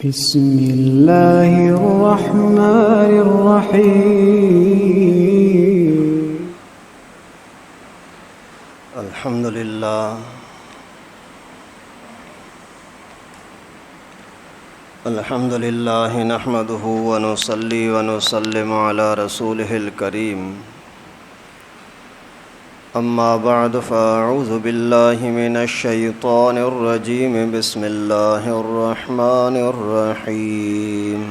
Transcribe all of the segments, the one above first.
بسم الله الرحمن الرحيم الحمد لله نحمده ونصلي ونسلم على رسوله الكريم أما بعد فأعوذ بالله من الشيطان الرجيم بسم الله الرحمن الرحيم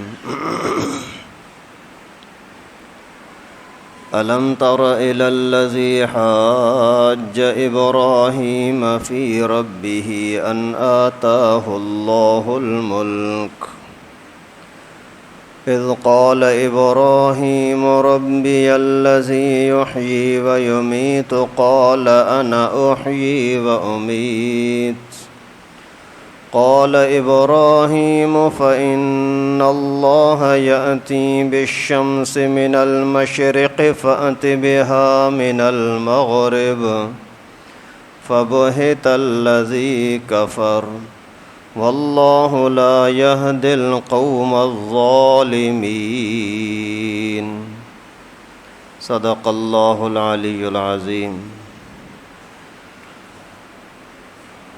ألم تر إلى الذي حاج إبراهيم في ربه أن آتاه الله الملك إذ قال إبراهيم ربي الذي يحيي ويميت قال أنا أحيي وأميت قال إبراهيم فإن الله يأتي بالشمس من المشرق فأت بها من المغرب فبهت الذي كفر والله لا يهدي القوم الظالمين صدق الله العلی العظیم۔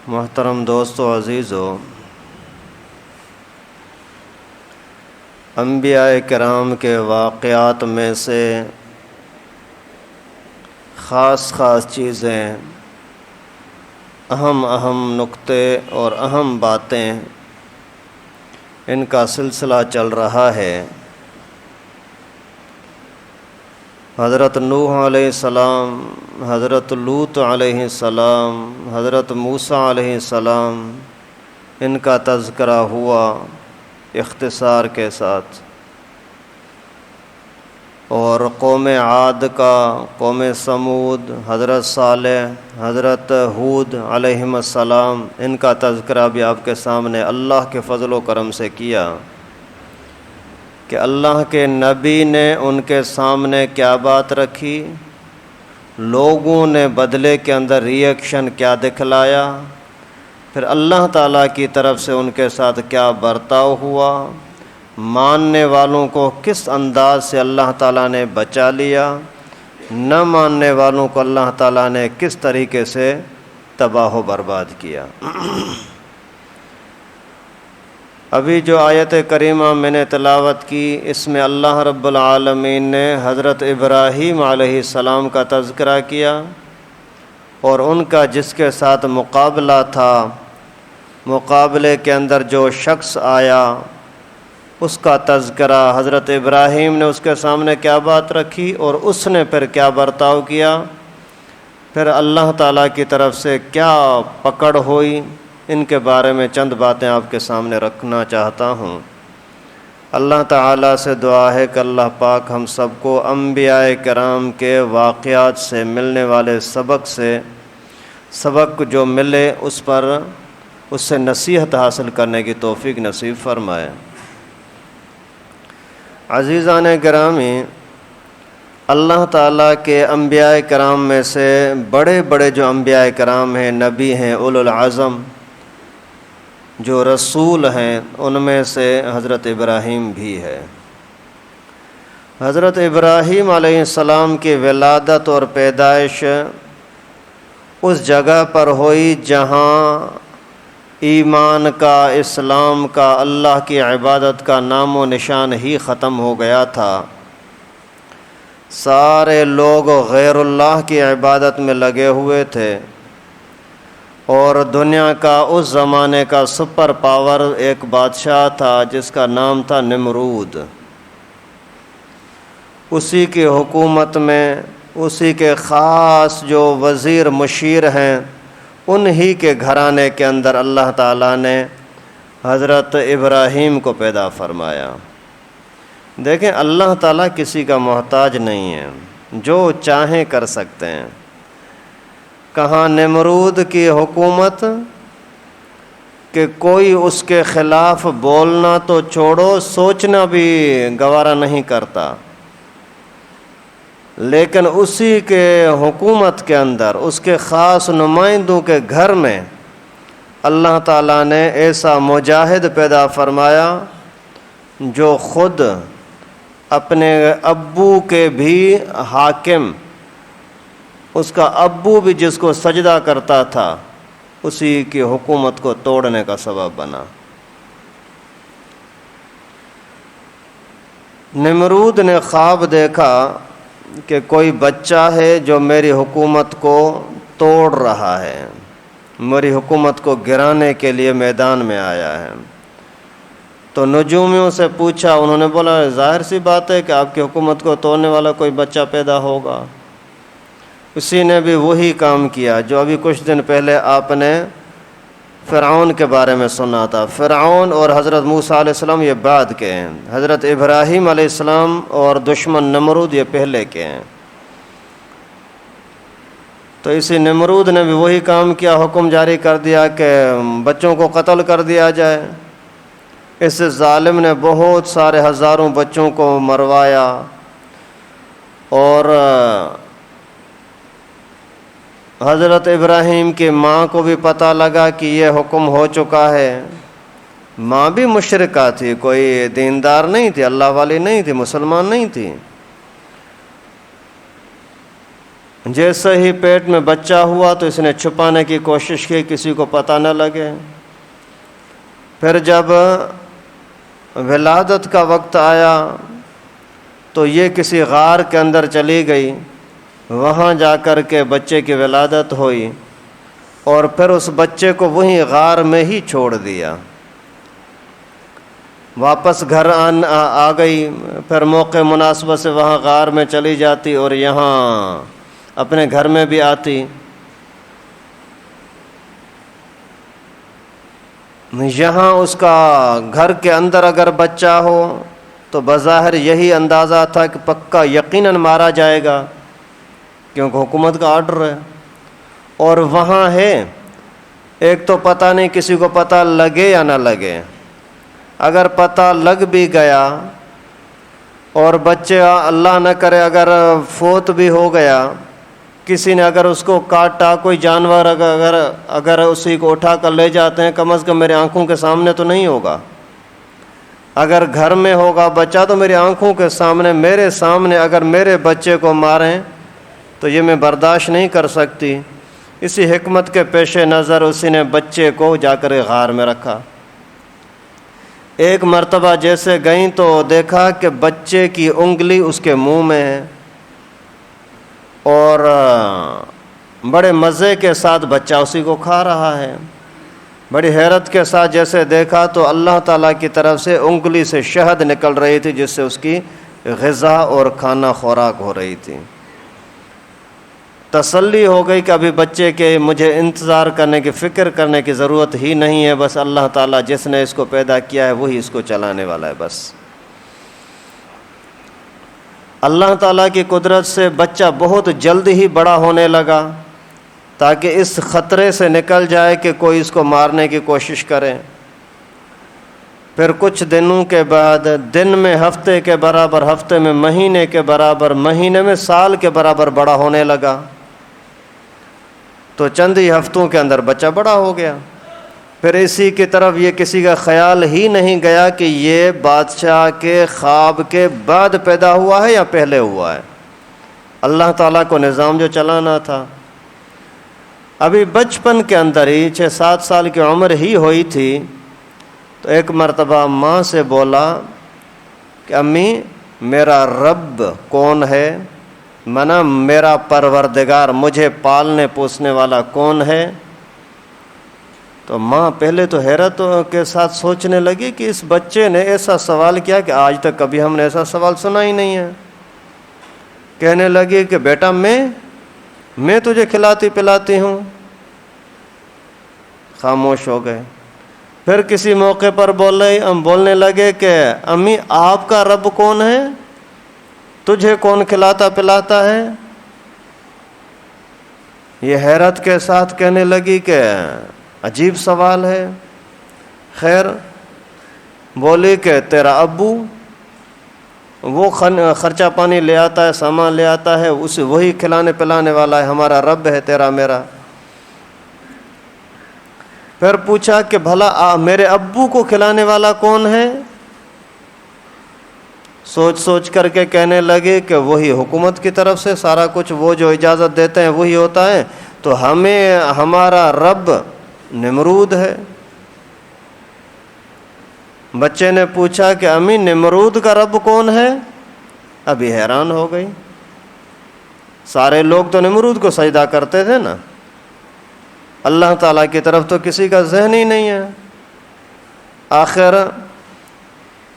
محترم دوستو عزیزو، انبیاء کرام کے واقعات میں سے خاص چیزیں، اہم نقطے اور اہم باتیں، ان کا سلسلہ چل رہا ہے۔ حضرت نوح علیہ السلام، حضرت لوط علیہ السلام، حضرت موسیٰ علیہ السلام، ان کا تذکرہ ہوا اختصار کے ساتھ، اور قوم عاد کا، قوم سمود، حضرت صالح، حضرت ہود علیہم السلام، ان کا تذکرہ بھی آپ کے سامنے اللہ کے فضل و کرم سے کیا کہ اللہ کے نبی نے ان کے سامنے کیا بات رکھی، لوگوں نے بدلے کے اندر ریئیکشن کیا دکھلایا، پھر اللہ تعالیٰ کی طرف سے ان کے ساتھ کیا برتاؤ ہوا، ماننے والوں کو کس انداز سے اللہ تعالیٰ نے بچا لیا، نہ ماننے والوں کو اللہ تعالیٰ نے کس طریقے سے تباہ و برباد کیا۔ ابھی جو آیت کریمہ میں نے تلاوت کی، اس میں اللہ رب العالمین نے حضرت ابراہیم علیہ السلام کا تذکرہ کیا، اور ان کا جس کے ساتھ مقابلہ تھا، مقابلے کے اندر جو شخص آیا اس کا تذکرہ، حضرت ابراہیم نے اس کے سامنے کیا بات رکھی اور اس نے پھر کیا برتاؤ کیا، پھر اللہ تعالیٰ کی طرف سے کیا پکڑ ہوئی، ان کے بارے میں چند باتیں آپ کے سامنے رکھنا چاہتا ہوں۔ اللہ تعالیٰ سے دعا ہے کہ اللہ پاک ہم سب کو انبیاء کرام کے واقعات سے ملنے والے سبق جو ملے اس سے نصیحت حاصل کرنے کی توفیق نصیب فرمائے۔ عزیزان گرامی، اللہ تعالیٰ کے انبیاء کرام میں سے بڑے جو انبیاء کرام ہیں، نبی ہیں، اولو العزم جو رسول ہیں، ان میں سے حضرت ابراہیم بھی ہے۔ حضرت ابراہیم علیہ السلام کی ولادت اور پیدائش اس جگہ پر ہوئی جہاں ایمان کا، اسلام کا، اللہ کی عبادت کا نام و نشان ہی ختم ہو گیا تھا۔ سارے لوگ غیر اللہ کی عبادت میں لگے ہوئے تھے، اور دنیا کا اس زمانے کا سپر پاور ایک بادشاہ تھا جس کا نام تھا نمرود۔ اسی کی حکومت میں اسی کے خاص جو وزیر مشیر ہیں، انہی کے گھرانے کے اندر اللہ تعالیٰ نے حضرت ابراہیم کو پیدا فرمایا۔ دیکھیں، اللہ تعالیٰ کسی کا محتاج نہیں ہے، جو چاہیں کر سکتے ہیں۔ کہاں نمرود کی حکومت کہ کوئی اس کے خلاف بولنا تو چھوڑو، سوچنا بھی گوارا نہیں کرتا، لیکن اسی کے حکومت کے اندر، اس کے خاص نمائندوں کے گھر میں اللہ تعالیٰ نے ایسا مجاہد پیدا فرمایا جو خود اپنے ابو کے بھی حاکم، اس کا ابو بھی جس کو سجدہ کرتا تھا، اسی کی حکومت کو توڑنے کا سبب بنا۔ نمرود نے خواب دیکھا کہ کوئی بچہ ہے جو میری حکومت کو توڑ رہا ہے، میری حکومت کو گرانے کے لیے میدان میں آیا ہے۔ تو نجومیوں سے پوچھا، انہوں نے بولا ظاہر سی بات ہے کہ آپ کی حکومت کو توڑنے والا کوئی بچہ پیدا ہوگا۔ اسی نے بھی وہی کام کیا جو ابھی کچھ دن پہلے آپ نے فرعون کے بارے میں سنا تھا۔ فرعون اور حضرت موسیٰ علیہ السلام یہ بعد کے ہیں، حضرت ابراہیم علیہ السلام اور دشمن نمرود یہ پہلے کے ہیں۔ تو اسی نمرود نے بھی وہی کام کیا، حکم جاری کر دیا کہ بچوں کو قتل کر دیا جائے۔ اس ظالم نے بہت سارے ہزاروں بچوں کو مروایا، اور حضرت ابراہیم کی ماں کو بھی پتہ لگا کہ یہ حکم ہو چکا ہے۔ ماں بھی مشرکہ تھی، کوئی دیندار نہیں تھی، اللہ والی نہیں تھی، مسلمان نہیں تھی۔ جیسے ہی پیٹ میں بچہ ہوا تو اس نے چھپانے کی کوشش کی، کسی کو پتہ نہ لگے۔ پھر جب ولادت کا وقت آیا تو یہ کسی غار کے اندر چلی گئی، وہاں جا کر کے بچے کی ولادت ہوئی، اور پھر اس بچے کو وہیں غار میں ہی چھوڑ دیا۔ واپس گھر آ گئی، پھر موقع مناسبت سے وہاں غار میں چلی جاتی اور یہاں اپنے گھر میں بھی آتی۔ یہاں اس کا گھر کے اندر اگر بچہ ہو تو بظاہر یہی اندازہ تھا کہ پکا یقیناً مارا جائے گا، کیونکہ حکومت کا آرڈر ہے۔ اور وہاں ہے، ایک تو پتہ نہیں کسی کو پتہ لگے یا نہ لگے، اگر پتہ لگ بھی گیا اور بچے اللہ نہ کرے اگر فوت بھی ہو گیا، کسی نے اگر اس کو کاٹا، کوئی جانور اگر اسی کو اٹھا کر لے جاتے ہیں، کم از کم میری آنکھوں کے سامنے تو نہیں ہوگا۔ اگر گھر میں ہوگا بچہ تو میری آنکھوں کے سامنے، میرے سامنے اگر میرے بچے کو ماریں تو یہ میں برداشت نہیں کر سکتی۔ اسی حکمت کے پیش نظر اسی نے بچے کو جا کر غار میں رکھا۔ ایک مرتبہ جیسے گئیں تو دیکھا کہ بچے کی انگلی اس کے منہ میں ہے، اور بڑے مزے کے ساتھ بچہ اسی کو کھا رہا ہے۔ بڑی حیرت کے ساتھ جیسے دیکھا تو اللہ تعالیٰ کی طرف سے انگلی سے شہد نکل رہی تھی، جس سے اس کی غذا اور کھانا خوراک ہو رہی تھی۔ تسلی ہو گئی کہ ابھی بچے کے مجھے انتظار کرنے کی، فکر کرنے کی ضرورت ہی نہیں ہے، بس اللہ تعالیٰ جس نے اس کو پیدا کیا ہے وہی اس کو چلانے والا ہے۔ بس اللہ تعالیٰ کی قدرت سے بچہ بہت جلد ہی بڑا ہونے لگا، تاکہ اس خطرے سے نکل جائے کہ کوئی اس کو مارنے کی کوشش کرے۔ پھر کچھ دنوں کے بعد دن میں ہفتے کے برابر، ہفتے میں مہینے کے برابر، مہینے میں سال کے برابر بڑا ہونے لگا۔ تو چند ہی ہفتوں کے اندر بچہ بڑا ہو گیا۔ پھر اسی کی طرف یہ کسی کا خیال ہی نہیں گیا کہ یہ بادشاہ کے خواب کے بعد پیدا ہوا ہے یا پہلے ہوا ہے۔ اللہ تعالیٰ کو نظام جو چلانا تھا۔ ابھی بچپن کے اندر ہی 6-7 سال کی عمر ہی ہوئی تھی تو ایک مرتبہ ماں سے بولا کہ امی میرا رب کون ہے، منا میرا پروردگار، مجھے پالنے پوسنے والا کون ہے؟ تو ماں پہلے تو حیرت کے ساتھ سوچنے لگی کہ اس بچے نے ایسا سوال کیا کہ آج تک کبھی ہم نے ایسا سوال سنا ہی نہیں ہے۔ کہنے لگی کہ بیٹا میں تجھے کھلاتی پلاتی ہوں۔ خاموش ہو گئے۔ پھر کسی موقع پر بولنے لگے کہ امی آپ کا رب کون ہے، تجھے کون کھلاتا پلاتا ہے؟ یہ حیرت کے ساتھ کہنے لگی کہ عجیب سوال ہے۔ خیر بولی کہ تیرا ابو وہ خرچہ پانی لے آتا ہے، سامان لے آتا ہے، اسے وہی کھلانے پلانے والا ہے، ہمارا رب ہے تیرا میرا۔ پھر پوچھا کہ بھلا میرے ابو کو کھلانے والا کون ہے؟ سوچ سوچ کر کے کہنے لگے کہ وہی حکومت کی طرف سے سارا کچھ، وہ جو اجازت دیتے ہیں وہی ہوتا ہے، تو ہمیں ہمارا رب نمرود ہے۔ بچے نے پوچھا کہ امی نمرود کا رب کون ہے؟ ابھی حیران ہو گئی، سارے لوگ تو نمرود کو سجدہ کرتے تھے نا، اللہ تعالیٰ کی طرف تو کسی کا ذہن ہی نہیں ہے۔ آخر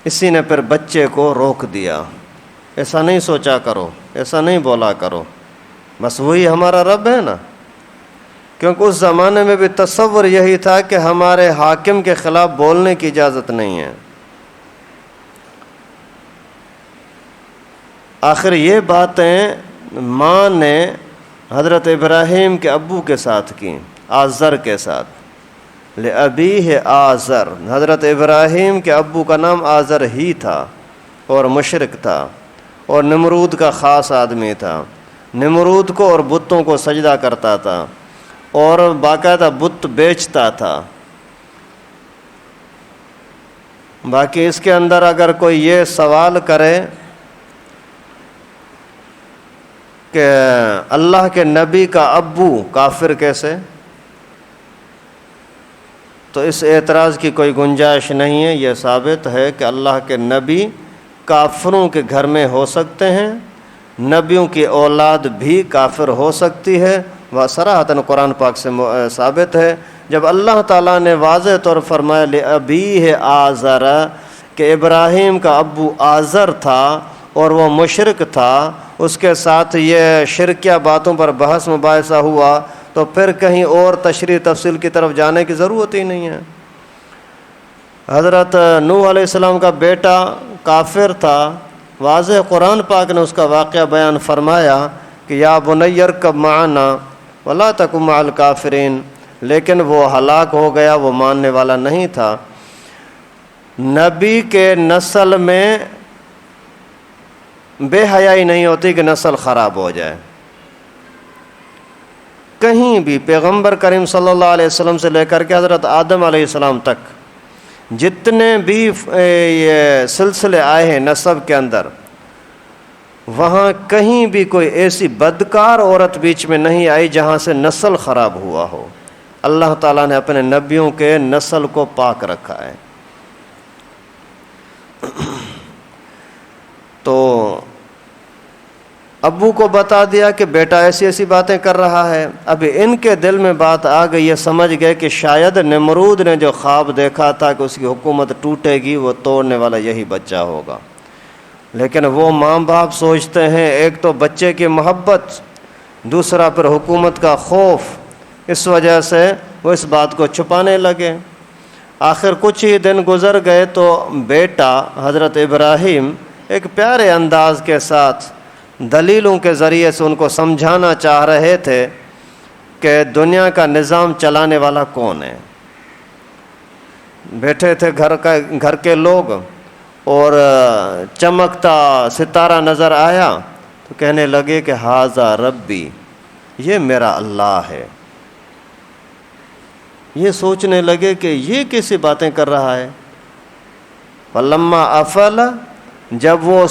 اسی نے پھر بچے کو روک دیا، ایسا نہیں سوچا کرو، ایسا نہیں بولا کرو، بس وہی ہمارا رب ہے نا، کیونکہ اس زمانے میں بھی تصور یہی تھا کہ ہمارے حاکم کے خلاف بولنے کی اجازت نہیں ہے۔ آخر یہ باتیں ماں نے حضرت ابراہیم کے ابو کے ساتھ کی، آزر کے ساتھ، لأبیہ آزر، حضرت ابراہیم کے ابو کا نام آزر ہی تھا اور مشرک تھا اور نمرود کا خاص آدمی تھا، نمرود کو اور بتوں کو سجدہ کرتا تھا اور باقاعدہ بت بیچتا تھا۔ باقی اس کے اندر اگر کوئی یہ سوال کرے کہ اللہ کے نبی کا ابو کافر کیسے، تو اس اعتراض کی کوئی گنجائش نہیں ہے۔ یہ ثابت ہے کہ اللہ کے نبی کافروں کے گھر میں ہو سکتے ہیں، نبیوں کی اولاد بھی کافر ہو سکتی ہے، وہ صراحتاً قرآن پاک سے ثابت ہے۔ جب اللہ تعالیٰ نے واضح طور فرمایا لأبیہ آزر کہ ابراہیم کا ابو آزر تھا اور وہ مشرک تھا، اس کے ساتھ یہ شرکیہ باتوں پر بحث مباحثہ ہوا، تو پھر کہیں اور تشریح تفصیل کی طرف جانے کی ضرورت ہی نہیں ہے۔ حضرت نوح علیہ السلام کا بیٹا کافر تھا، واضح قرآن پاک نے اس کا واقعہ بیان فرمایا کہ یا بنی ارکب معنا ولا تکن مع الکافرین، لیکن وہ ہلاک ہو گیا، وہ ماننے والا نہیں تھا۔ نبی کے نسل میں بے حیائی نہیں ہوتی کہ نسل خراب ہو جائے، کہیں بھی پیغمبر کریم صلی اللہ علیہ وسلم سے لے کر کے حضرت آدم علیہ السلام تک جتنے بھی یہ سلسلے آئے ہیں نسب کے اندر، وہاں کہیں بھی کوئی ایسی بدکار عورت بیچ میں نہیں آئی جہاں سے نسل خراب ہوا ہو۔ اللہ تعالیٰ نے اپنے نبیوں کے نسل کو پاک رکھا ہے۔ تو ابو کو بتا دیا کہ بیٹا ایسی ایسی باتیں کر رہا ہے۔ اب ان کے دل میں بات آ گئی، یہ سمجھ گئے کہ شاید نمرود نے جو خواب دیکھا تھا کہ اس کی حکومت ٹوٹے گی، وہ توڑنے والا یہی بچہ ہوگا۔ لیکن وہ ماں باپ سوچتے ہیں ایک تو بچے کی محبت، دوسرا پھر حکومت کا خوف، اس وجہ سے وہ اس بات کو چھپانے لگے۔ آخر کچھ ہی دن گزر گئے تو بیٹا حضرت ابراہیم ایک پیارے انداز کے ساتھ دلیلوں کے ذریعے سے ان کو سمجھانا چاہ رہے تھے کہ دنیا کا نظام چلانے والا کون ہے۔ بیٹھے تھے گھر کے لوگ اور چمکتا ستارہ نظر آیا تو کہنے لگے کہ ھذا ربی، یہ میرا اللہ ہے۔ یہ سوچنے لگے کہ یہ کیسی باتیں کر رہا ہے۔ فلما افل، جب وہ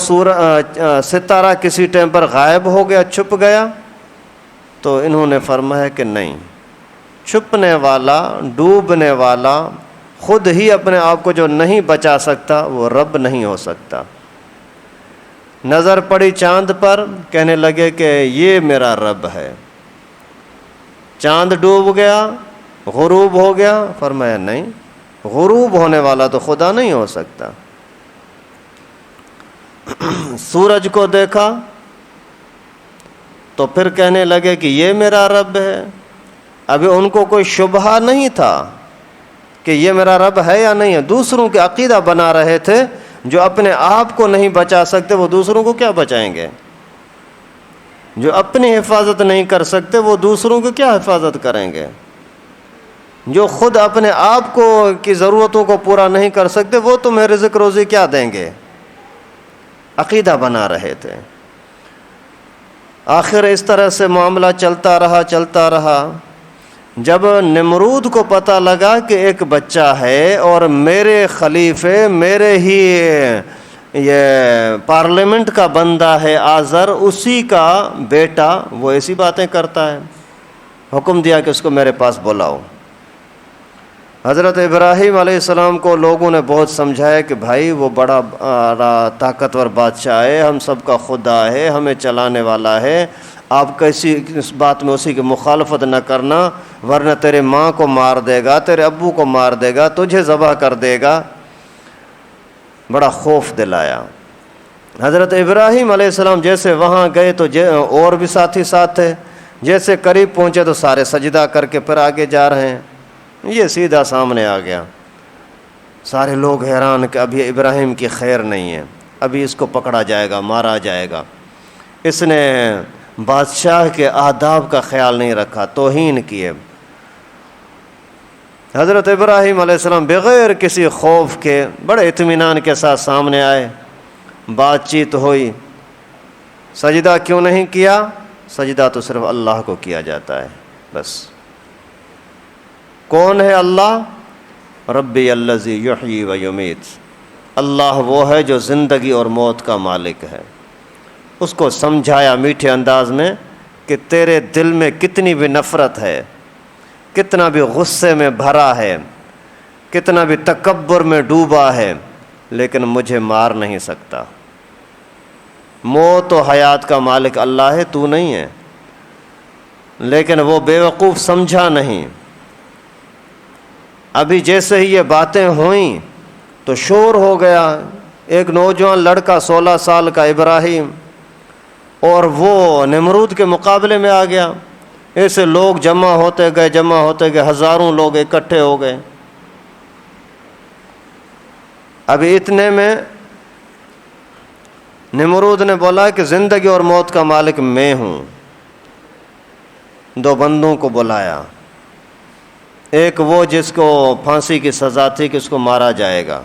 ستارہ کسی ٹائم پر غائب ہو گیا، چھپ گیا، تو انہوں نے فرمایا کہ نہیں، چھپنے والا، ڈوبنے والا، خود ہی اپنے آپ کو جو نہیں بچا سکتا وہ رب نہیں ہو سکتا۔ نظر پڑی چاند پر، کہنے لگے کہ یہ میرا رب ہے۔ چاند ڈوب گیا، غروب ہو گیا، فرمایا نہیں، غروب ہونے والا تو خدا نہیں ہو سکتا۔ سورج کو دیکھا تو پھر کہنے لگے کہ یہ میرا رب ہے۔ ابھی ان کو کوئی شبہ نہیں تھا کہ یہ میرا رب ہے یا نہیں ہے، دوسروں کے عقیدہ بنا رہے تھے۔ جو اپنے آپ کو نہیں بچا سکتے وہ دوسروں کو کیا بچائیں گے؟ جو اپنی حفاظت نہیں کر سکتے وہ دوسروں کو کیا حفاظت کریں گے؟ جو خود اپنے آپ کو کی ضرورتوں کو پورا نہیں کر سکتے وہ تمہیں رزق روزی کیا دیں گے؟ عقیدہ بنا رہے تھے۔ آخر اس طرح سے معاملہ چلتا رہا۔ جب نمرود کو پتہ لگا کہ ایک بچہ ہے اور میرے خلیفے، میرے ہی یہ پارلیمنٹ کا بندہ ہے آزر، اسی کا بیٹا وہ ایسی باتیں کرتا ہے، حکم دیا کہ اس کو میرے پاس بلاؤ۔ حضرت ابراہیم علیہ السلام کو لوگوں نے بہت سمجھایا کہ بھائی وہ بڑا طاقتور بادشاہ ہے، ہم سب کا خدا ہے، ہمیں چلانے والا ہے، آپ کیسی اس بات میں اسی کی مخالفت نہ کرنا، ورنہ تیرے ماں کو مار دے گا، تیرے ابو کو مار دے گا، تجھے ذبح کر دے گا۔ بڑا خوف دلایا۔ حضرت ابراہیم علیہ السلام جیسے وہاں گئے تو اور بھی ساتھی ساتھ تھے، جیسے قریب پہنچے تو سارے سجدہ کر کے پھر آگے جا رہے ہیں، یہ سیدھا سامنے آ گیا۔ سارے لوگ حیران کہ ابھی ابراہیم کی خیر نہیں ہے، ابھی اس کو پکڑا جائے گا، مارا جائے گا، اس نے بادشاہ کے آداب کا خیال نہیں رکھا، توہین کیے۔ حضرت ابراہیم علیہ السلام بغیر کسی خوف کے بڑے اطمینان کے ساتھ سامنے آئے، بات چیت ہوئی۔ سجدہ کیوں نہیں کیا؟ سجدہ تو صرف اللہ کو کیا جاتا ہے، بس۔ کون ہے اللہ؟ ربی الذی یحیی و یمیت، اللہ وہ ہے جو زندگی اور موت کا مالک ہے۔ اس کو سمجھایا میٹھے انداز میں کہ تیرے دل میں کتنی بھی نفرت ہے، کتنا بھی غصے میں بھرا ہے، کتنا بھی تکبر میں ڈوبا ہے، لیکن مجھے مار نہیں سکتا۔ موت و حیات کا مالک اللہ ہے، تو نہیں ہے۔ لیکن وہ بے وقوف سمجھا نہیں۔ ابھی جیسے ہی یہ باتیں ہوئیں تو شور ہو گیا، ایک نوجوان لڑکا 16 سال کا ابراہیم، اور وہ نمرود کے مقابلے میں آ گیا۔ ایسے لوگ جمع ہوتے گئے، ہزاروں لوگ اکٹھے ہو گئے۔ ابھی اتنے میں نمرود نے بولا کہ زندگی اور موت کا مالک میں ہوں۔ 2 بندوں کو بلایا، ایک وہ جس کو پھانسی کی سزا تھی کہ اس کو مارا جائے گا،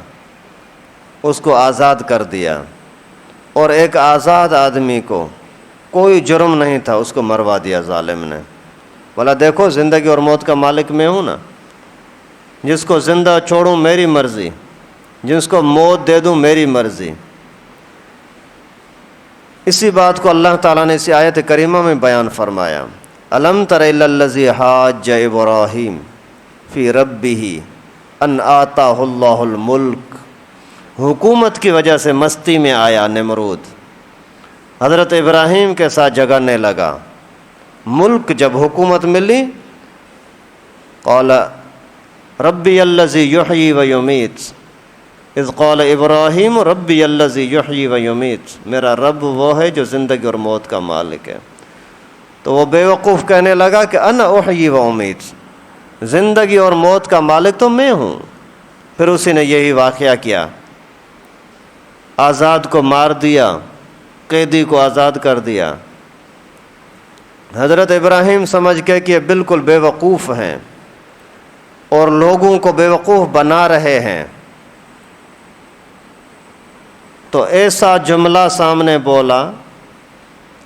اس کو آزاد کر دیا، اور ایک آزاد آدمی کو کوئی جرم نہیں تھا، اس کو مروا دیا ظالم نے۔ بولا دیکھو زندگی اور موت کا مالک میں ہوں نا، جس کو زندہ چھوڑوں میری مرضی، جس کو موت دے دوں میری مرضی۔ اسی بات کو اللہ تعالیٰ نے اسی آیت کریمہ میں بیان فرمایا، الم تر الی الذی حاج ابراہیم فی ربہ ان آتاہ اللہ الملک۔ حکومت کی وجہ سے مستی میں آیا نمرود، حضرت ابراہیم کے ساتھ جگڑنے لگا۔ ملک جب حکومت ملی، قال ربی الذی یحیی و یمیت، اذ قال ابراہیم ربی الذی یحیی و یمیت، میرا رب وہ ہے جو زندگی اور موت کا مالک ہے۔ تو وہ بے وقوف کہنے لگا کہ انا احیی و امیت، زندگی اور موت کا مالک تو میں ہوں۔ پھر اسی نے یہی واقعہ کیا، آزاد کو مار دیا، قیدی کو آزاد کر دیا۔ حضرت ابراہیم سمجھ گئے کہ یہ بالکل بے وقوف ہیں اور لوگوں کو بے وقوف بنا رہے ہیں، تو ایسا جملہ سامنے بولا،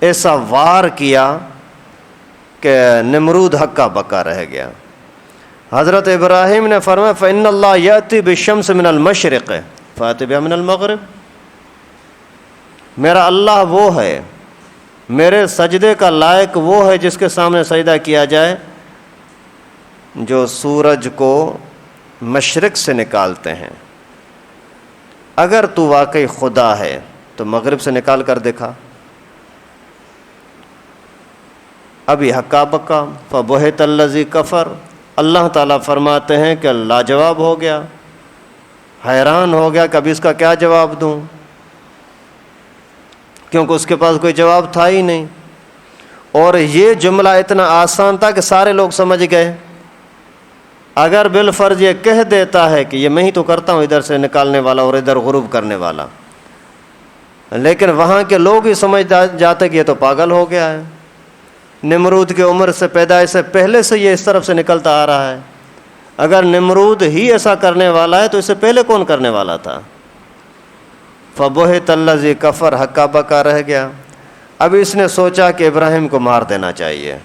ایسا وار کیا کہ نمرود ہکا بکا رہ گیا۔ حضرت ابراہیم نے فرمایا فإن اللہ یأتی بالشمس من المشرق فأتی بہا من المغرب، میرا اللہ وہ ہے، میرے سجدے کا لائق وہ ہے جس کے سامنے سجدہ کیا جائے جو سورج کو مشرق سے نکالتے ہیں۔ اگر تو واقعی خدا ہے تو مغرب سے نکال کر دکھا۔ ابھی ہکا بکا فبہت الذی کفر، اللہ تعالیٰ فرماتے ہیں کہ لاجواب ہو گیا، حیران ہو گیا کہ اب اس کا کیا جواب دوں، کیونکہ اس کے پاس کوئی جواب تھا ہی نہیں۔ اور یہ جملہ اتنا آسان تھا کہ سارے لوگ سمجھ گئے۔ اگر بالفرض یہ کہہ دیتا ہے کہ یہ میں ہی تو کرتا ہوں، ادھر سے نکالنے والا اور ادھر غروب کرنے والا، لیکن وہاں کے لوگ ہی سمجھ جاتے کہ یہ تو پاگل ہو گیا ہے، نمرود کی عمر سے پیدائش سے پہلے سے یہ اس طرف سے نکلتا آ رہا ہے۔ اگر نمرود ہی ایسا کرنے والا ہے تو اس سے پہلے کون کرنے والا تھا؟ فبہت الذی کفر، ہکا بکا رہ گیا۔ اب اس نے سوچا کہ ابراہیم کو مار دینا چاہیے،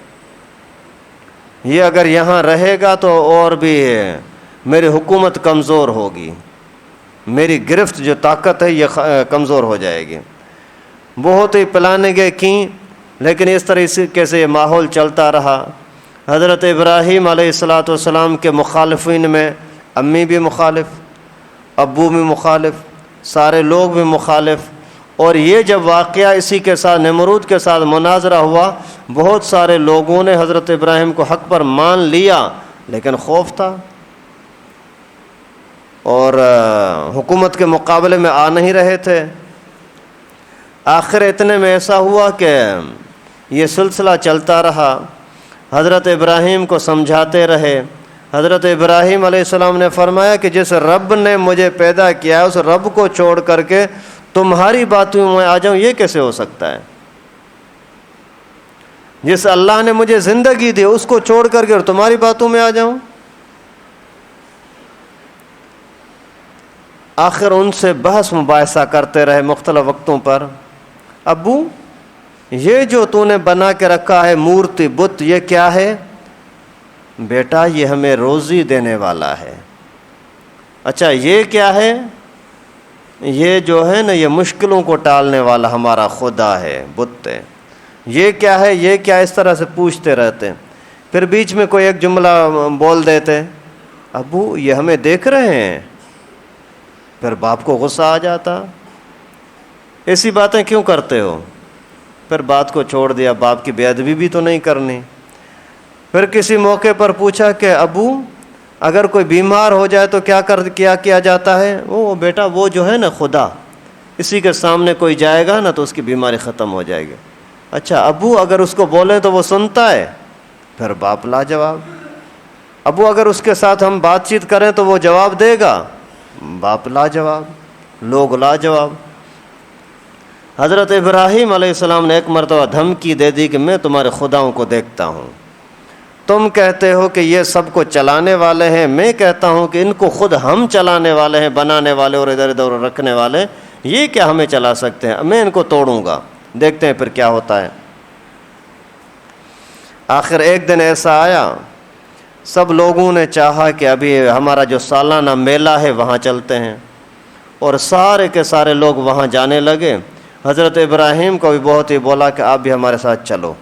یہ اگر یہاں رہے گا تو اور بھی میری حکومت کمزور ہوگی، میری گرفت جو طاقت ہے یہ کمزور ہو جائے گی۔ بہت ہی پلانیں کیں، لیکن اس طریقے سے یہ ماحول چلتا رہا۔ حضرت ابراہیم علیہ السلام کے مخالفین میں امی بھی مخالف، ابو بھی مخالف، سارے لوگ بھی مخالف۔ اور یہ جب واقعہ اسی کے ساتھ نمرود کے ساتھ مناظرہ ہوا، بہت سارے لوگوں نے حضرت ابراہیم کو حق پر مان لیا، لیکن خوف تھا اور حکومت کے مقابلے میں آ نہیں رہے تھے۔ آخر اتنے میں ایسا ہوا کہ یہ سلسلہ چلتا رہا، حضرت ابراہیم کو سمجھاتے رہے۔ حضرت ابراہیم علیہ السلام نے فرمایا کہ جس رب نے مجھے پیدا کیا اس رب کو چھوڑ کر کے تمہاری باتوں میں آ جاؤں، یہ کیسے ہو سکتا ہے؟ جس اللہ نے مجھے زندگی دی اس کو چھوڑ کر کے اور تمہاری باتوں میں آ جاؤں؟ آخر ان سے بحث مباحثہ کرتے رہے مختلف وقتوں پر۔ ابو، یہ جو تو نے بنا کے رکھا ہے مورتی بت، یہ کیا ہے؟ بیٹا یہ ہمیں روزی دینے والا ہے۔ اچھا یہ کیا ہے؟ یہ جو ہے نا یہ مشکلوں کو ٹالنے والا ہمارا خدا ہے، بت ہے۔ یہ کیا ہے؟ یہ کیا؟ اس طرح سے پوچھتے رہتے، پھر بیچ میں کوئی ایک جملہ بول دیتے، ابو یہ ہمیں دیکھ رہے ہیں۔ پھر باپ کو غصہ آ جاتا، ایسی باتیں کیوں کرتے ہو؟ پھر بات کو چھوڑ دیا، باپ کی بے ادبی بھی تو نہیں کرنی۔ پھر کسی موقع پر پوچھا کہ ابو اگر کوئی بیمار ہو جائے تو کیا جاتا ہے؟ وہ بیٹا وہ جو ہے نا خدا، اسی کے سامنے کوئی جائے گا نا تو اس کی بیماری ختم ہو جائے گی۔ اچھا ابو اگر اس کو بولیں تو وہ سنتا ہے؟ پھر باپ لاجواب۔ ابو اگر اس کے ساتھ ہم بات چیت کریں تو وہ جواب دے گا؟ باپ لاجواب، لوگ لاجواب۔ حضرت ابراہیم علیہ السلام نے ایک مرتبہ دھمکی دے دی کہ میں تمہارے خداؤں کو دیکھتا ہوں، تم کہتے ہو کہ یہ سب کو چلانے والے ہیں، میں کہتا ہوں کہ ان کو خود ہم چلانے والے ہیں، بنانے والے اور ادھر ادھر رکھنے والے، یہ کیا ہمیں چلا سکتے ہیں؟ میں ان کو توڑوں گا، دیکھتے ہیں پھر کیا ہوتا ہے۔ آخر ایک دن ایسا آیا، سب لوگوں نے چاہا کہ ابھی ہمارا جو سالانہ میلہ ہے وہاں چلتے ہیں، اور سارے کے سارے لوگ وہاں جانے لگے۔ حضرت ابراہیم کو بھی بہت ہی بولا کہ آپ بھی ہمارے ساتھ چلو،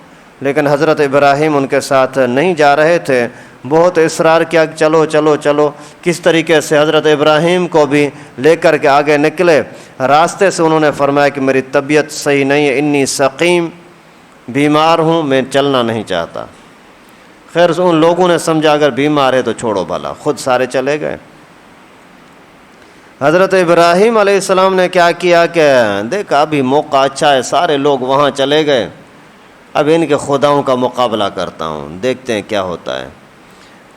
لیکن حضرت ابراہیم ان کے ساتھ نہیں جا رہے تھے، بہت اصرار کیا کہ چلو چلو چلو۔ کس طریقے سے حضرت ابراہیم کو بھی لے کر کے آگے نکلے۔ راستے سے انہوں نے فرمایا کہ میری طبیعت صحیح نہیں ہے، انی سقیم، بیمار ہوں، میں چلنا نہیں چاہتا۔ خیر ان لوگوں نے سمجھا اگر بیمار ہے تو چھوڑو بھلا، خود سارے چلے گئے۔ حضرت ابراہیم علیہ السلام نے کیا کیا کہ دیکھا ابھی موقع اچھا ہے، سارے لوگ وہاں چلے گئے، اب ان کے خداؤں کا مقابلہ کرتا ہوں، دیکھتے ہیں کیا ہوتا ہے۔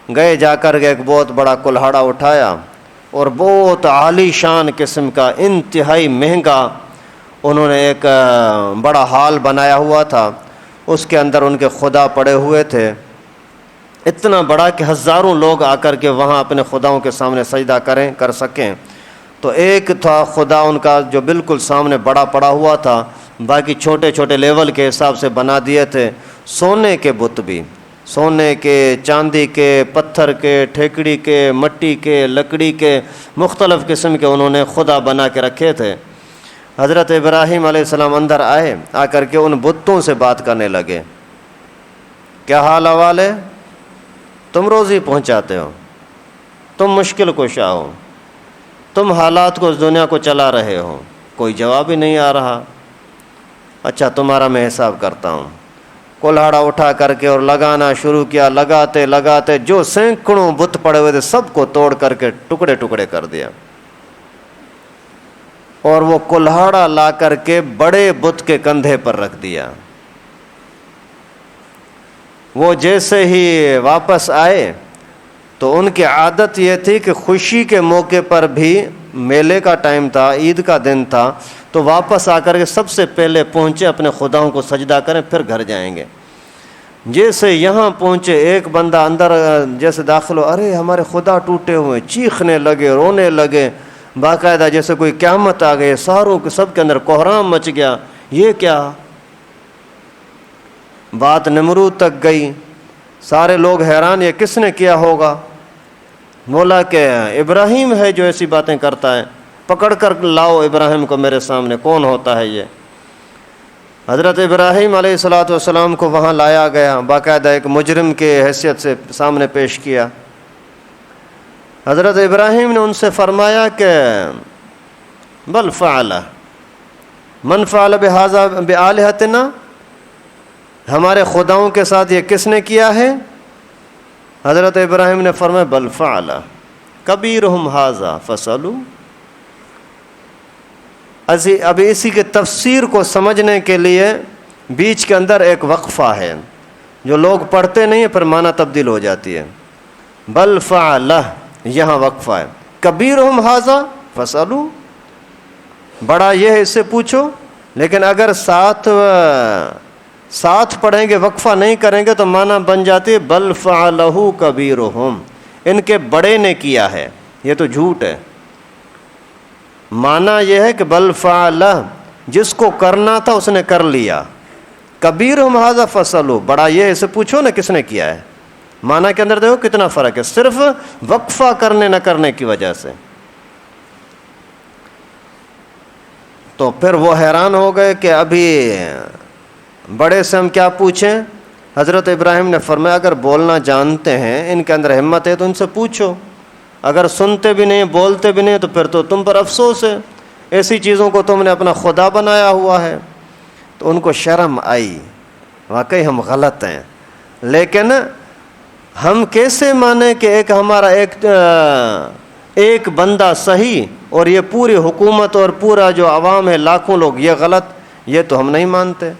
گئے، جا کر کے ایک بہت بڑا کلہاڑا اٹھایا اور بہت عالی شان قسم کا انتہائی مہنگا انہوں نے ایک بڑا ہال بنایا ہوا تھا، اس کے اندر ان کے خدا پڑے ہوئے تھے، اتنا بڑا کہ ہزاروں لوگ آ کر کے وہاں اپنے خداؤں کے سامنے سجدہ کر سکیں۔ تو ایک تھا خدا ان کا جو بالکل سامنے بڑا پڑا ہوا تھا، باقی چھوٹے چھوٹے لیول کے حساب سے بنا دیے تھے، سونے کے بت بھی، سونے کے، چاندی کے، پتھر کے، ٹھیکڑی کے، مٹی کے، لکڑی کے، مختلف قسم کے انہوں نے خدا بنا کے رکھے تھے۔ حضرت ابراہیم علیہ السلام اندر آئے، آ کر کے ان بتوں سے بات کرنے لگے، کیا حال احوال ہے؟ تم روزی پہنچاتے ہو، تم مشکل کشا ہو، تم حالات کو اس دنیا کو چلا رہے ہو، کوئی جواب ہی نہیں آ رہا۔ اچھا تمہارا میں حساب کرتا ہوں۔ کلہاڑا اٹھا کر کے اور لگانا شروع کیا، لگاتے لگاتے جو سینکڑوں بت پڑے ہوئے تھے سب کو توڑ کر کے ٹکڑے ٹکڑے کر دیا، اور وہ کلہاڑا لا کر کے بڑے بت کے کندھے پر رکھ دیا۔ وہ جیسے ہی واپس آئے تو ان کی عادت یہ تھی کہ خوشی کے موقع پر بھی، میلے کا ٹائم تھا، عید کا دن تھا، تو واپس آ کر کے سب سے پہلے پہنچے اپنے خداؤں کو سجدہ کریں پھر گھر جائیں گے۔ جیسے یہاں پہنچے ایک بندہ اندر جیسے داخل ہو، ارے ہمارے خدا ٹوٹے ہوئے، چیخنے لگے، رونے لگے، باقاعدہ جیسے کوئی قیامت آ گئی، ساروں کے سب کے اندر کوہرام مچ گیا، یہ کیا؟ بات نمرود تک گئی۔ سارے لوگ حیران یہ کس نے کیا ہوگا؟ بولا کہ ابراہیم ہے جو ایسی باتیں کرتا ہے، پکڑ کر لاؤ ابراہیم کو میرے سامنے، کون ہوتا ہے یہ؟ حضرت ابراہیم علیہ الصلوۃ والسلام کو وہاں لایا گیا، باقاعدہ ایک مجرم کے حیثیت سے سامنے پیش کیا۔ حضرت ابراہیم نے ان سے فرمایا کہ بل فعل من فعل بہذا بآلہتنا، ہمارے خداؤں کے ساتھ یہ کس نے کیا ہے؟ حضرت ابراہیم نے فرمایا بل فعل کبیرہم ھذا فاسألوا۔ ابھی اسی کے تفسیر کو سمجھنے کے لیے بیچ کے اندر ایک وقفہ ہے جو لوگ پڑھتے نہیں ہیں، پھر معنی تبدیل ہو جاتی ہے۔ بل فعل یہاں وقفہ ہے، کبیرہم ھذا فاسألوا، بڑا یہ ہے اس سے پوچھو، لیکن اگر ساتھ پڑھیں گے، وقفہ نہیں کریں گے تو معنی بن جاتی ہے بل فعلہ کبیرہم، ان کے بڑے نے کیا ہے، یہ تو جھوٹ ہے۔ معنی یہ ہے کہ بل فعلہ، جس کو کرنا تھا اس نے کر لیا، کبیرہم ھذا فاسألوا، بڑا یہ ہے اسے پوچھو نا کس نے کیا ہے۔ معنی کے اندر دیکھو کتنا فرق ہے، صرف وقفہ کرنے نہ کرنے کی وجہ سے۔ تو پھر وہ حیران ہو گئے کہ ابھی بڑے سے ہم کیا پوچھیں؟ حضرت ابراہیم نے فرمایا اگر بولنا جانتے ہیں، ان کے اندر ہمت ہے تو ان سے پوچھو، اگر سنتے بھی نہیں بولتے بھی نہیں تو پھر تو تم پر افسوس ہے، ایسی چیزوں کو تم نے اپنا خدا بنایا ہوا ہے۔ تو ان کو شرم آئی، واقعی ہم غلط ہیں، لیکن ہم کیسے مانیں کہ ایک ہمارا ایک بندہ صحیح اور یہ پوری حکومت اور پورا جو عوام ہے لاکھوں لوگ یہ غلط، یہ تو ہم نہیں مانتے۔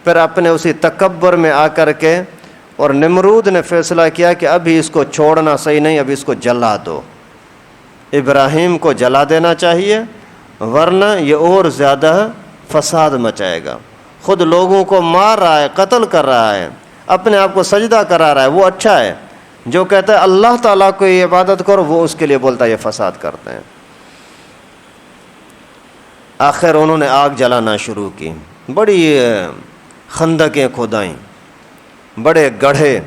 پھر اپنے اسی تکبر میں آ کر کے اور نمرود نے فیصلہ کیا کہ ابھی اس کو چھوڑنا صحیح نہیں، ابھی اس کو جلا دو، ابراہیم کو جلا دینا چاہیے، ورنہ یہ اور زیادہ فساد مچائے گا۔ خود لوگوں کو مار رہا ہے، قتل کر رہا ہے، اپنے آپ کو سجدہ کرا رہا ہے، وہ اچھا ہے، جو کہتا ہے اللہ تعالیٰ کو یہ عبادت کرو وہ اس کے لیے بولتا ہے یہ فساد کرتے ہیں۔ آخر انہوں نے آگ جلانا شروع کی، بڑی خندقیں کھودائیں، بڑے گڑھے،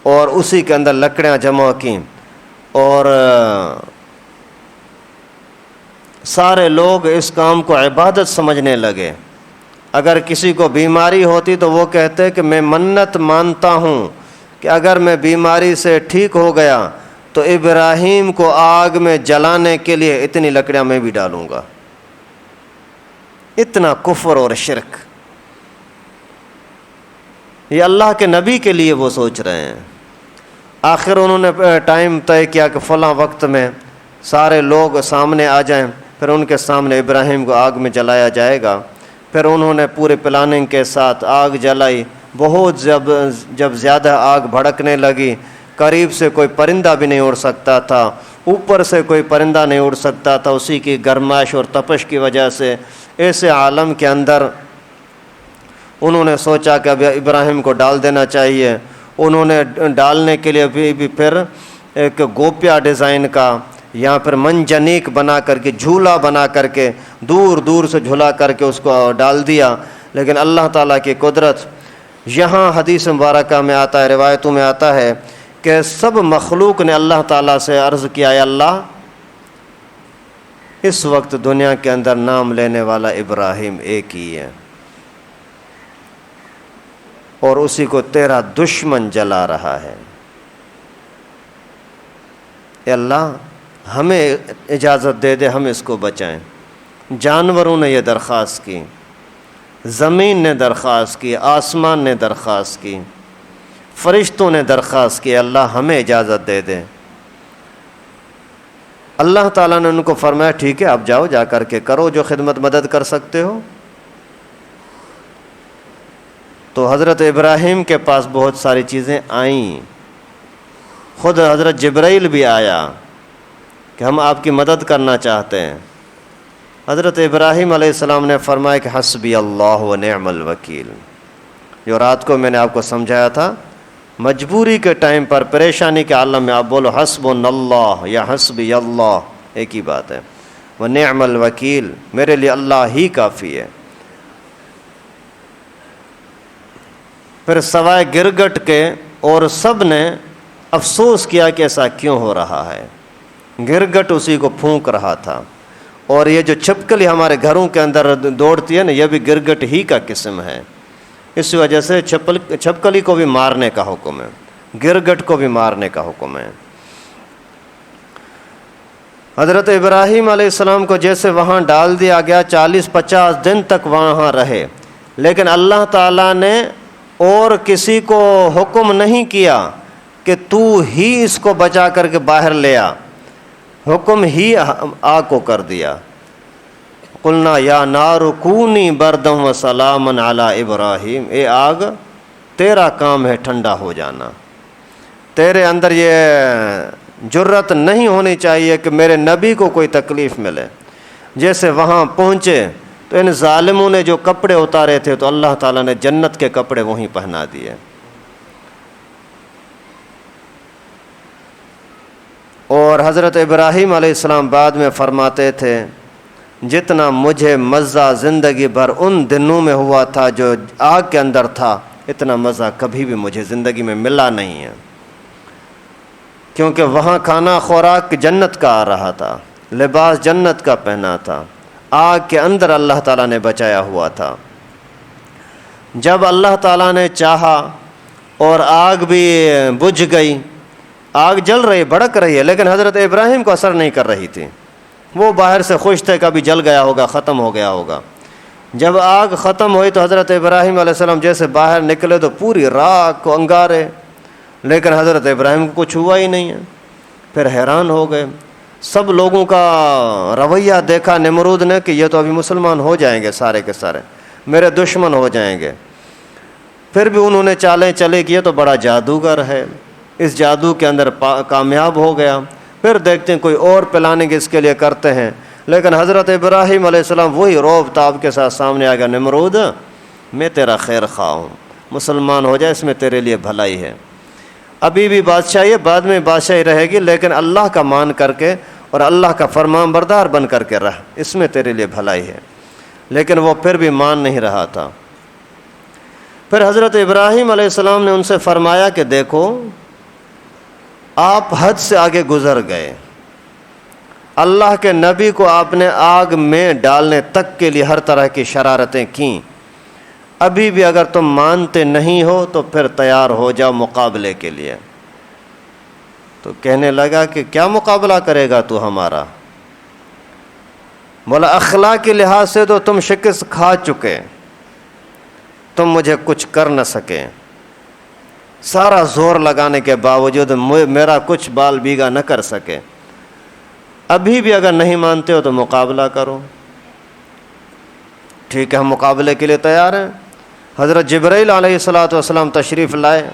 اور اسی کے اندر لکڑیاں جمع کیں، اور سارے لوگ اس کام کو عبادت سمجھنے لگے۔ اگر کسی کو بیماری ہوتی تو وہ کہتے کہ میں منت مانتا ہوں کہ اگر میں بیماری سے ٹھیک ہو گیا تو ابراہیم کو آگ میں جلانے کے لیے اتنی لکڑیاں میں بھی ڈالوں گا۔ اتنا کفر اور شرک، یہ اللہ کے نبی کے لیے وہ سوچ رہے ہیں۔ آخر انہوں نے ٹائم طے کیا کہ فلاں وقت میں سارے لوگ سامنے آ جائیں، پھر ان کے سامنے ابراہیم کو آگ میں جلایا جائے گا۔ پھر انہوں نے پورے پلاننگ کے ساتھ آگ جلائی، بہت جب زیادہ آگ بھڑکنے لگی، قریب سے کوئی پرندہ بھی نہیں اڑ سکتا تھا، اوپر سے کوئی پرندہ نہیں اڑ سکتا تھا، اسی کی گرمائش اور تپش کی وجہ سے۔ ایسے عالم کے اندر انہوں نے سوچا کہ اب ابراہیم کو ڈال دینا چاہیے۔ انہوں نے ڈالنے کے لیے بھی پھر ایک گوپیا ڈیزائن کا، یہاں پر منجنیک بنا کر کے، جھولا بنا کر کے، دور دور سے جھولا کر کے اس کو ڈال دیا۔ لیکن اللہ تعالیٰ کی قدرت، یہاں حدیث مبارکہ میں آتا ہے، روایتوں میں آتا ہے کہ سب مخلوق نے اللہ تعالیٰ سے عرض کیا، اے اللہ اس وقت دنیا کے اندر نام لینے والا ابراہیم ایک ہی ہے، اور اسی کو تیرا دشمن جلا رہا ہے۔ اے اللہ ہمیں اجازت دے دے، ہم اس کو بچائیں۔ جانوروں نے یہ درخواست کی، زمین نے درخواست کی، آسمان نے درخواست کی، فرشتوں نے درخواست کی، اللہ ہمیں اجازت دے دے۔ اللہ تعالیٰ نے ان کو فرمایا ٹھیک ہے، اب جاؤ، جا کر کے کرو جو خدمت مدد کر سکتے ہو۔ تو حضرت ابراہیم کے پاس بہت ساری چیزیں آئیں، خود حضرت جبرائیل بھی آیا کہ ہم آپ کی مدد کرنا چاہتے ہیں۔ حضرت ابراہیم علیہ السلام نے فرمایا کہ حسبی اللہ و نعم الوکیل، جو رات کو میں نے آپ کو سمجھایا تھا، مجبوری کے ٹائم پر، پریشانی کے عالم میں آپ بولو حسبنا اللہ یا حسبی اللہ، ایک ہی بات ہے، و نعم الوکیل، میرے لیے اللہ ہی کافی ہے۔ پھر سوائے گرگٹ کے اور سب نے افسوس کیا کہ ایسا کیوں ہو رہا ہے. گرگٹ اسی کو پھونک رہا تھا. اور یہ جو چھپکلی ہمارے گھروں کے اندر دوڑتی ہے نا، یہ بھی گرگٹ ہی کا قسم ہے. اس وجہ سے چھپکلی کو بھی مارنے کا حکم ہے، گرگٹ کو بھی مارنے کا حکم ہے. حضرت ابراہیم علیہ السلام کو جیسے وہاں ڈال دیا گیا، 40-50 دن تک وہاں رہے، لیکن اللہ تعالیٰ نے اور کسی کو حکم نہیں کیا کہ تو ہی اس کو بچا کر کے باہر لے آ. حکم ہی آگ کو کر دیا. قلنا یا نار کونی بردم و سلامن علی ابراہیم، اے آگ تیرا کام ہے ٹھنڈا ہو جانا. تیرے اندر یہ جرت نہیں ہونی چاہیے کہ میرے نبی کو کوئی تکلیف ملے. جیسے وہاں پہنچے تو ان ظالموں نے جو کپڑے اتارے تھے تو اللہ تعالیٰ نے جنت کے کپڑے وہیں پہنا دیے. اور حضرت ابراہیم علیہ السلام بعد میں فرماتے تھے جتنا مجھے مزہ زندگی بھر ان دنوں میں ہوا تھا جو آگ کے اندر تھا، اتنا مزہ کبھی بھی مجھے زندگی میں ملا نہیں ہے. کیونکہ وہاں کھانا خوراک جنت کا آ رہا تھا، لباس جنت کا پہنا تھا، آگ کے اندر اللہ تعالیٰ نے بچایا ہوا تھا. جب اللہ تعالیٰ نے چاہا اور آگ بھی بجھ گئی، آگ جل رہی بھڑک رہی ہے، لیکن حضرت ابراہیم کو اثر نہیں کر رہی تھی. وہ باہر سے خوش تھے کبھی جل گیا ہوگا، ختم ہو گیا ہوگا. جب آگ ختم ہوئی تو حضرت ابراہیم علیہ السلام جیسے باہر نکلے تو پوری راک کو انگارے، لیکن حضرت ابراہیم کو کچھ ہوا ہی نہیں ہے. پھر حیران ہو گئے. سب لوگوں کا رویہ دیکھا نمرود نے کہ یہ تو ابھی مسلمان ہو جائیں گے، سارے کے سارے میرے دشمن ہو جائیں گے. پھر بھی انہوں نے چالیں چلے کہ یہ تو بڑا جادوگر ہے، اس جادو کے اندر کامیاب ہو گیا. پھر دیکھتے ہیں کوئی اور پلاننگ اس کے لیے کرتے ہیں، لیکن حضرت ابراہیم علیہ السلام وہی روب تاب کے ساتھ سامنے آ گیا، نمرود میں تیرا خیر خواہ ہوں، مسلمان ہو جائے، اس میں تیرے لیے بھلائی ہے. ابھی بھی بادشاہی ہے، بعد میں بادشاہی رہے گی، لیکن اللہ کا مان کر کے اور اللہ کا فرمان بردار بن کر کے رہ، اس میں تیرے لیے بھلائی ہے. لیکن وہ پھر بھی مان نہیں رہا تھا. پھر حضرت ابراہیم علیہ السلام نے ان سے فرمایا کہ دیکھو آپ حد سے آگے گزر گئے، اللہ کے نبی کو آپ نے آگ میں ڈالنے تک کے لیے ہر طرح کی شرارتیں کیں. ابھی بھی اگر تم مانتے نہیں ہو تو پھر تیار ہو جاؤ مقابلے کے لیے. تو کہنے لگا کہ کیا مقابلہ کرے گا تو ہمارا؟ بولا اخلاق کے لحاظ سے تو تم شکست کھا چکے، تم مجھے کچھ کر نہ سکے. سارا زور لگانے کے باوجود میرا کچھ بال بیگا نہ کر سکے. ابھی بھی اگر نہیں مانتے ہو تو مقابلہ کرو. ٹھیک ہے، ہم مقابلے کے لیے تیار ہیں. حضرت جبرائیل علیہ السلام تشریف لائے.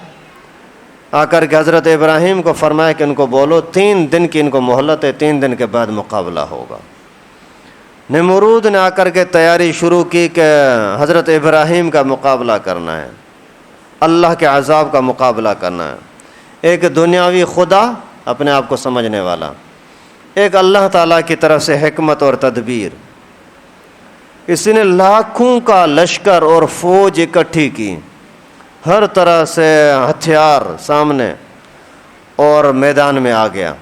آ کر کے حضرت ابراہیم کو فرمایا کہ ان کو بولو 3 دن کی ان کو مہلت ہے، 3 دن کے بعد مقابلہ ہوگا. نمرود نے آ کر کے تیاری شروع کی کہ حضرت ابراہیم کا مقابلہ کرنا ہے، اللہ کے عذاب کا مقابلہ کرنا ہے. ایک دنیاوی خدا اپنے آپ کو سمجھنے والا، ایک اللہ تعالیٰ کی طرف سے حکمت اور تدبیر. اس نے لاکھوں کا لشکر اور فوج اکٹھی کی، ہر طرح سے ہتھیار سامنے، اور میدان میں آ گیا.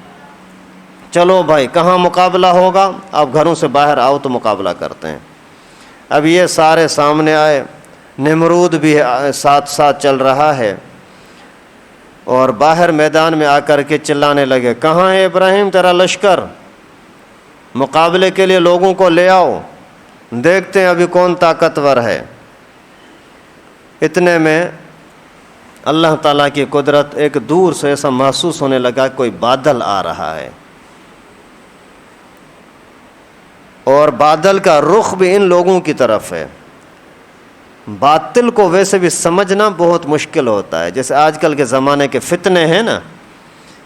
چلو بھائی کہاں مقابلہ ہوگا؟ آپ گھروں سے باہر آؤ تو مقابلہ کرتے ہیں. اب یہ سارے سامنے آئے، نمرود بھی ساتھ ساتھ چل رہا ہے، اور باہر میدان میں آ کر کے چلانے لگے کہاں ہے ابراہیم تیرا لشکر؟ مقابلے کے لیے لوگوں کو لے آؤ، دیکھتے ہیں ابھی کون طاقتور ہے. اتنے میں اللہ تعالیٰ کی قدرت، ایک دور سے ایسا محسوس ہونے لگا کوئی بادل آ رہا ہے، اور بادل کا رخ بھی ان لوگوں کی طرف ہے. باطل کو ویسے بھی سمجھنا بہت مشکل ہوتا ہے. جیسے آج کل کے زمانے کے فتنے ہیں نا،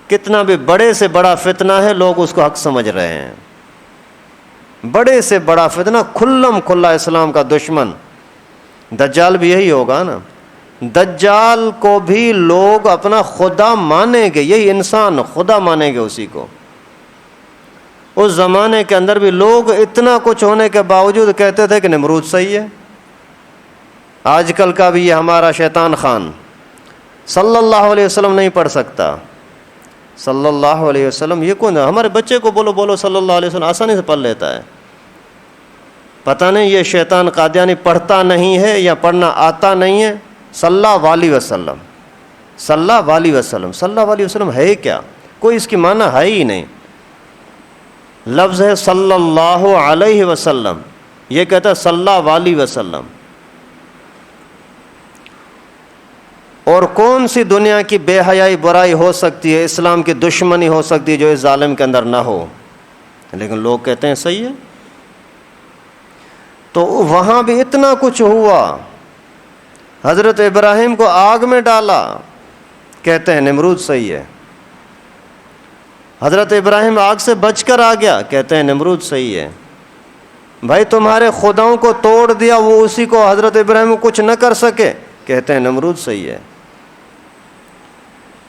کتنا بھی بڑے سے بڑا فتنہ ہے لوگ اس کو حق سمجھ رہے ہیں. بڑے سے بڑا فتنہ کھلم کھلا اسلام کا دشمن، دجال بھی یہی ہوگا نا. دجال کو بھی لوگ اپنا خدا مانیں گے، یہی انسان خدا مانیں گے اسی کو. اس زمانے کے اندر بھی لوگ اتنا کچھ ہونے کے باوجود کہتے تھے کہ نمرود صحیح ہے. آج کل کا بھی یہ ہمارا شیطان خان صلی اللہ علیہ وسلم نہیں پڑھ سکتا. صلی اللہ علیہ وسلم یہ کون ہے؟ ہمارے بچے کو بولو صلی اللہ علیہ وسلم، آسانی سے پڑھ لیتا ہے. پتہ نہیں یہ شیطان قادیانی پڑھتا نہیں ہے یا پڑھنا آتا نہیں ہے. صلی اللہ علیہ وسلم، صلی اللہ علیہ وسلم، صلی اللہ علیہ وسلم ہے کیا؟ کوئی اس کی معنی ہے ہی نہیں. لفظ ہے صلی اللہ علیہ وسلم، یہ کہتا ہے صلی اللہ علیہ وسلم. اور کون سی دنیا کی بے حیائی برائی ہو سکتی ہے، اسلام کی دشمنی ہو سکتی ہے جو اس ظالم کے اندر نہ ہو؟ لیکن لوگ کہتے ہیں صحیح ہے. تو وہاں بھی اتنا کچھ ہوا. حضرت ابراہیم کو آگ میں ڈالا، کہتے ہیں نمرود صحیح ہے. حضرت ابراہیم آگ سے بچ کر آ گیا، کہتے ہیں نمرود صحیح ہے. بھائی تمہارے خداؤں کو توڑ دیا، وہ اسی کو حضرت ابراہیم کو کچھ نہ کر سکے، کہتے ہیں نمرود صحیح ہے.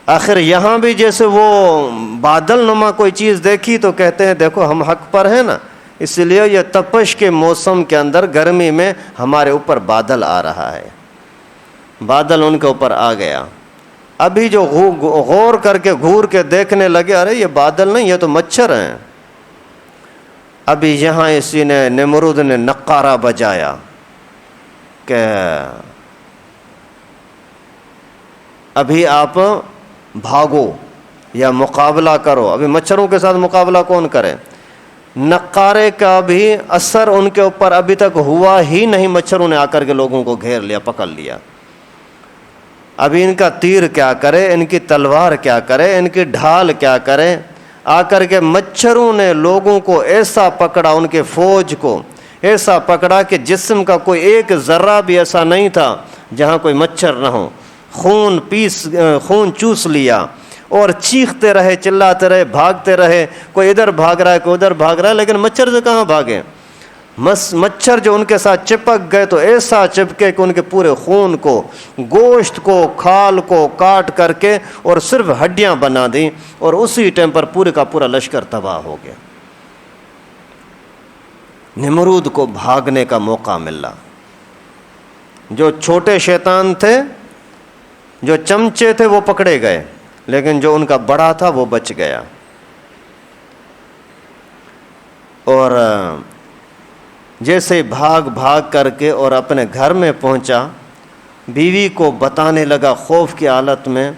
آخر یہاں بھی جیسے وہ بادل نما کوئی چیز دیکھی تو کہتے ہیں دیکھو ہم حق پر ہیں نا، اس لیے یہ تپش کے موسم کے اندر گرمی میں ہمارے اوپر بادل آ رہا ہے. بادل ان کے اوپر آ گیا. ابھی جو غور کر کے گھور کے دیکھنے لگے، ارے یہ بادل نہیں، یہ تو مچھر ہیں. ابھی یہاں اسی نے نمرود نے نقارہ بجایا کہ ابھی آپ بھاگو یا مقابلہ کرو. ابھی مچھروں کے ساتھ مقابلہ کون کرے؟ نقارے کا بھی اثر ان کے اوپر ابھی تک ہوا ہی نہیں. مچھروں نے آ کر کے لوگوں کو گھیر لیا، پکڑ لیا. ابھی ان کا تیر کیا کرے، ان کی تلوار کیا کرے، ان کی ڈھال کیا کرے. آ کر کے مچھروں نے لوگوں کو ایسا پکڑا، ان کے فوج کو ایسا پکڑا کہ جسم کا کوئی ایک ذرہ بھی ایسا نہیں تھا جہاں کوئی مچھر نہ ہو. خون چوس لیا اور چیختے رہے، چلاتے رہے، بھاگتے رہے. کوئی ادھر بھاگ رہا ہے، کوئی ادھر بھاگ رہا ہے، لیکن مچھر سے کہاں بھاگے؟ مچھر جو ان کے ساتھ چپک گئے تو ایسا چپکے کہ ان کے پورے خون کو، گوشت کو، کھال کو کاٹ کر کے اور صرف ہڈیاں بنا دیں، اور اسی ٹائم پر پورے کا پورا لشکر تباہ ہو گیا. نمرود کو بھاگنے کا موقع ملا. جو چھوٹے شیطان تھے، جو چمچے تھے، وہ پکڑے گئے، لیکن جو ان کا بڑا تھا وہ بچ گیا. اور جیسے بھاگ کر کے اور اپنے گھر میں پہنچا، بیوی کو بتانے لگا خوف کی حالت میں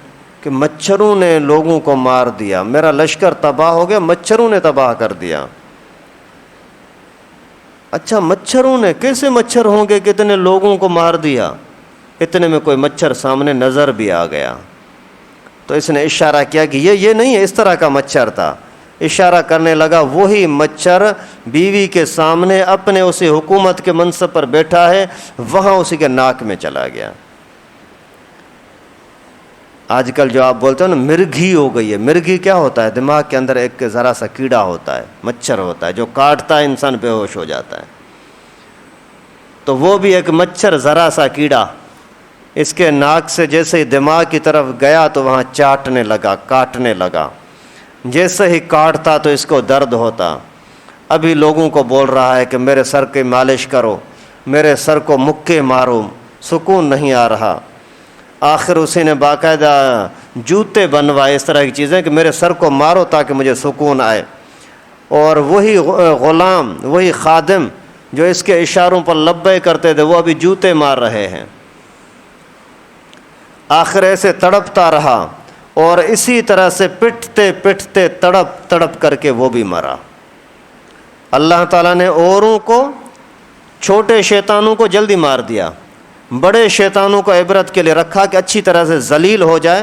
کہ مچھروں نے لوگوں کو مار دیا، میرا لشکر تباہ ہو گیا، مچھروں نے تباہ کر دیا. اچھا مچھروں نے؟ کیسے مچھر ہوں گے، کتنے لوگوں کو مار دیا؟ اتنے میں کوئی مچھر سامنے نظر بھی آ گیا. تو اس نے اشارہ کیا کہ یہ نہیں ہے، اس طرح کا مچھر تھا. اشارہ کرنے لگا، وہی مچھر بیوی کے سامنے اپنے اسی حکومت کے منصب پر بیٹھا ہے، وہاں اسی کے ناک میں چلا گیا. آج کل جو آپ بولتے ہیں نا مرگھی ہو گئی ہے. مرگھی کیا ہوتا ہے؟ دماغ کے اندر ایک ذرا سا کیڑا ہوتا ہے، مچھر ہوتا ہے، جو کاٹتا ہے انسان بے ہوش ہو جاتا ہے. تو وہ بھی ایک مچھر، ذرا سا کیڑا، اس کے ناک سے جیسے ہی دماغ کی طرف گیا تو وہاں چاٹنے لگا، کاٹنے لگا. جیسے ہی کاٹتا تو اس کو درد ہوتا. ابھی لوگوں کو بول رہا ہے کہ میرے سر کی مالش کرو، میرے سر کو مکے مارو، سکون نہیں آ رہا. آخر اسی نے باقاعدہ جوتے بنوائے، اس طرح کی چیزیں کہ میرے سر کو مارو تاکہ مجھے سکون آئے. اور وہی غلام، وہی خادم جو اس کے اشاروں پر لبے کرتے تھے، وہ ابھی جوتے مار رہے ہیں. آخر ایسے تڑپتا رہا اور اسی طرح سے پٹتے تڑپ کر کے وہ بھی مرا. اللہ تعالیٰ نے اوروں کو، چھوٹے شیطانوں کو جلدی مار دیا، بڑے شیطانوں کو عبرت کے لیے رکھا کہ اچھی طرح سے ذلیل ہو جائے،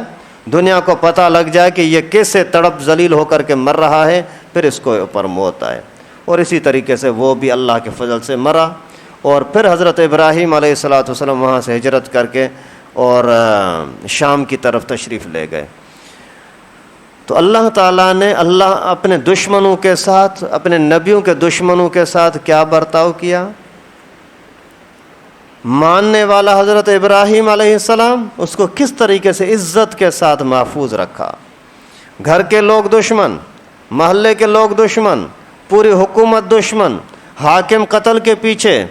دنیا کو پتہ لگ جائے کہ یہ کیسے تڑپ ذلیل ہو کر کے مر رہا ہے، پھر اس کو اوپر موت آئے. اور اسی طریقے سے وہ بھی اللہ کے فضل سے مرا. اور پھر حضرت ابراہیم علیہ الصلوۃ والسلام وہاں سے ہجرت کر کے اور شام کی طرف تشریف لے گئے. تو اللہ تعالیٰ نے اپنے دشمنوں کے ساتھ، اپنے نبیوں کے دشمنوں کے ساتھ کیا برتاؤ کیا؟ ماننے والا حضرت ابراہیم علیہ السلام، اس کو کس طریقے سے عزت کے ساتھ محفوظ رکھا. گھر کے لوگ دشمن، محلے کے لوگ دشمن، پوری حکومت دشمن، حاکم قتل کے پیچھے،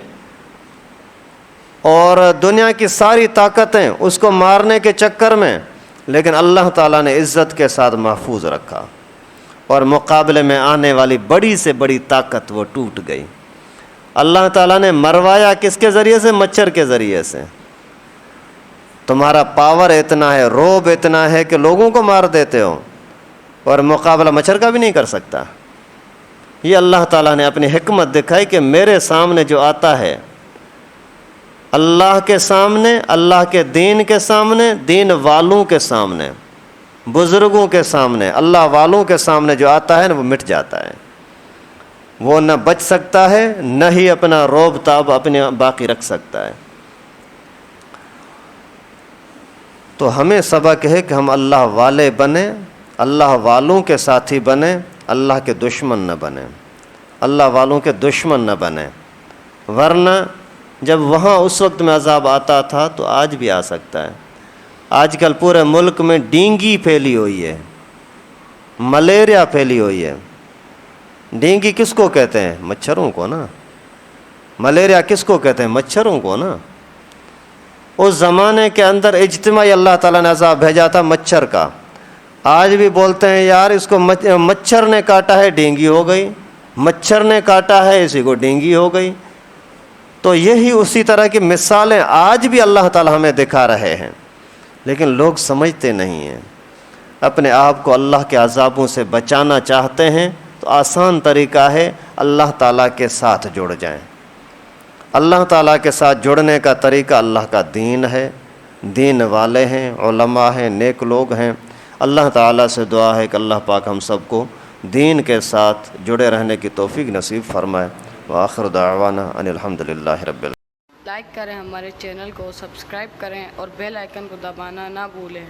اور دنیا کی ساری طاقتیں اس کو مارنے کے چکر میں. لیکن اللہ تعالیٰ نے عزت کے ساتھ محفوظ رکھا، اور مقابلے میں آنے والی بڑی سے بڑی طاقت وہ ٹوٹ گئی۔ اللہ تعالیٰ نے مروایا کس کے ذریعے سے؟ مچھر کے ذریعے سے۔ تمہارا پاور اتنا ہے، روب اتنا ہے کہ لوگوں کو مار دیتے ہو، اور مقابلہ مچھر کا بھی نہیں کر سکتا۔ یہ اللہ تعالیٰ نے اپنی حکمت دکھائی کہ میرے سامنے جو آتا ہے، اللہ کے سامنے، اللہ کے دین کے سامنے، دین والوں کے سامنے، بزرگوں کے سامنے، اللہ والوں کے سامنے جو آتا ہے نا، وہ مٹ جاتا ہے۔ وہ نہ بچ سکتا ہے، نہ ہی اپنا روب تاب اپنے باقی رکھ سکتا ہے۔ تو ہمیں سبق ہے کہ ہم اللہ والے بنیں، اللہ والوں کے ساتھی بنیں، اللہ کے دشمن نہ بنیں، اللہ والوں کے دشمن نہ بنیں۔ ورنہ جب وہاں اس وقت میں عذاب آتا تھا تو آج بھی آ سکتا ہے۔ آج کل پورے ملک میں ڈینگی پھیلی ہوئی ہے، ملیریا پھیلی ہوئی ہے۔ ڈینگی کس کو کہتے ہیں؟ مچھروں کو نا۔ ملیریا کس کو کہتے ہیں؟ مچھروں کو نا۔ اس زمانے کے اندر اجتماعی اللہ تعالیٰ نے عذاب بھیجا تھا مچھر کا۔ آج بھی بولتے ہیں یار اس کو مچھر نے کاٹا ہے ڈینگی ہو گئی، مچھر نے کاٹا ہے اسی کو ڈینگی ہو گئی۔ تو یہی اسی طرح کی مثالیں آج بھی اللہ تعالیٰ ہمیں دکھا رہے ہیں، لیکن لوگ سمجھتے نہیں ہیں۔ اپنے آپ کو اللہ کے عذابوں سے بچانا چاہتے ہیں تو آسان طریقہ ہے اللہ تعالیٰ کے ساتھ جڑ جائیں۔ اللہ تعالیٰ کے ساتھ جڑنے کا طریقہ اللہ کا دین ہے، دین والے ہیں، علماء ہیں، نیک لوگ ہیں۔ اللہ تعالیٰ سے دعا ہے کہ اللہ پاک ہم سب کو دین کے ساتھ جڑے رہنے کی توفیق نصیب فرمائے۔ وآخر دعوانا ان الحمدللہ رب العالمین۔ لائک کریں ہمارے چینل کو، سبسکرائب کریں اور بیل آئیکن کو دبانا نہ بھولیں۔